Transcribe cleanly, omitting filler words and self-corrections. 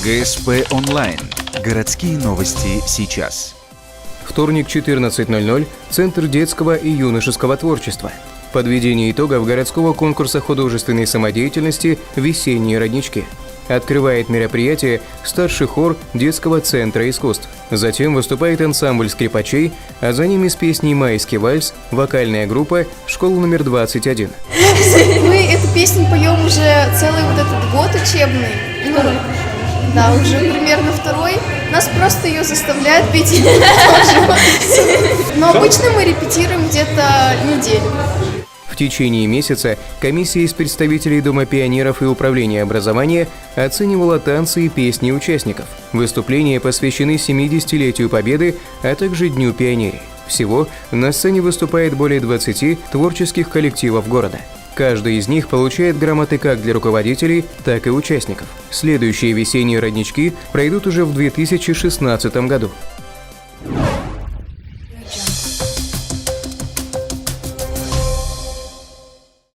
ГСП онлайн. Городские новости сейчас. Вторник, 14:00. Центр детского и юношеского творчества. Подведение итогов городского конкурса художественной самодеятельности «Весенние роднички». Открывает мероприятие старший хор детского центра искусств. Затем выступает ансамбль скрипачей, а за ними с песней «Майский вальс» вокальная группа «Школа номер 21». Мы эту песню поем уже целый вот этот год учебный. Второй. Да, уже примерно второй. Нас просто ее заставляют петь. Но обычно мы репетируем где-то неделю. В течение месяца комиссия из представителей Дома пионеров и Управления образования оценивала танцы и песни участников. Выступления посвящены 70-летию Победы, а также Дню пионерии. Всего на сцене выступает более 20 творческих коллективов города. Каждый из них получает грамоты как для руководителей, так и участников. Следующие весенние роднички пройдут уже в 2016 году.